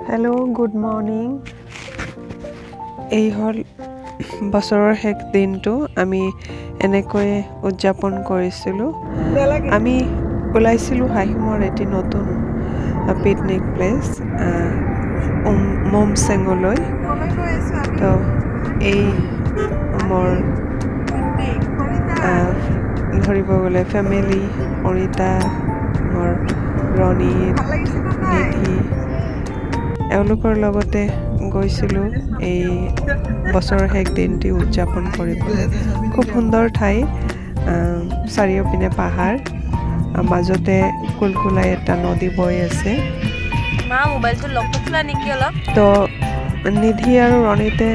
Hello' good morning. এই হ'ল বছৰৰ শেষ দিনটো আমি এনেকৈ উদযাপন কৰিছিলোঁ। আমি ওলাইছিলোঁ হাহিমৰ এটি নতুন পিকনিক প্লেচ মমচেঙলৈ। তো এই মোৰ ধৰিব গ'লে ফেমিলি অৰিতা, মোৰ ৰণিত, নিধি, এওঁলোকৰ লগতে গৈছিলোঁ এই বছৰৰ শেষ দিনটি উদযাপন কৰিবলৈ। খুব সুন্দৰ ঠাই, চাৰিওপিনে পাহাৰ, মাজতে কুলকুলাই এটা নদী বৈ আছে। তো নিধি আৰু ৰণিতে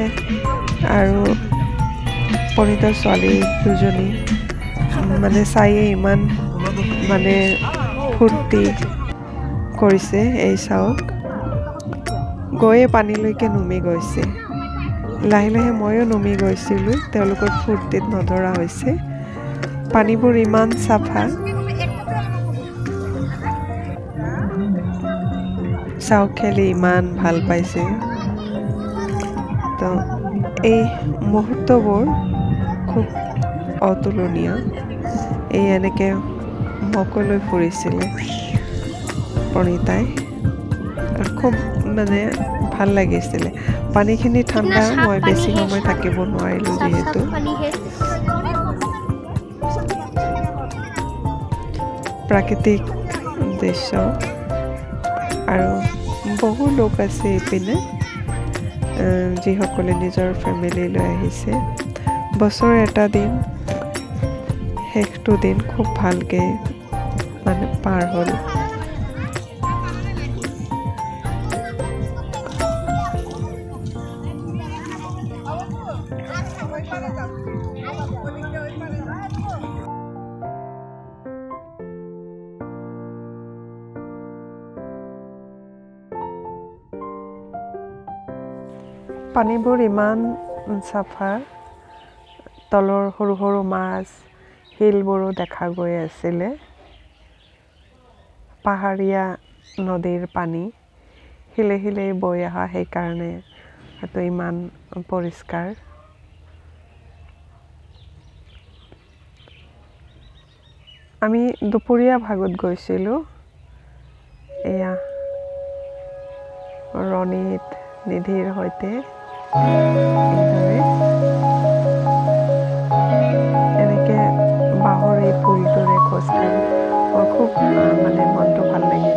আৰু পৰিণীতৰ ছোৱালী দুজনী মানে চায়ে ইমান মানে ফূৰ্তি কৰিছে। এই চাওক, গৈয়ে পানীলৈকে নুমি গৈছে। লাহে লাহে ময়ো নুমি গৈছিলোঁ, তেওঁলোকৰ ফূৰ্তিত নধৰা হৈছে। পানীবোৰ ইমান চাফা, চাওক খেলি ইমান ভাল পাইছে। তো এই মুহূৰ্তবোৰ খুব অতুলনীয়। এই এনেকৈ মকলৈ ফুৰিছিলে প্ৰণীতাই, খুব মানে ভাল লাগিছিলে। পানীখিনি ঠাণ্ডা, মই বেছি সময় থাকিব নোৱাৰিলোঁ যিহেতু। প্ৰাকৃতিক দৃশ্য আৰু বহু লোক আছে এইপিনে, যিসকলে নিজৰ ফেমিলি লৈ আহিছে। বছৰৰ এটা দিন, শেষটো দিন খুব ভালকৈ মানে পাৰ হ'ল। পানীবোৰ ইমান চাফা, তলৰ সৰু সৰু মাছ, শিলবোৰো দেখা গৈ আছিলে। পাহাৰীয়া নদীৰ পানী শিলে শিলে বৈ অহা, সেইকাৰণে হয়তো ইমান পৰিষ্কাৰ। আমি দুপৰীয়া ভাগত গৈছিলোঁ। এয়া ৰণিত, নিধিৰ সৈতে এইদৰে এনেকৈ বাঁহৰ এই পুলটোৰে খোজকাঢ়ি মোৰ খুব মানে মনটো ভাল লাগিছে।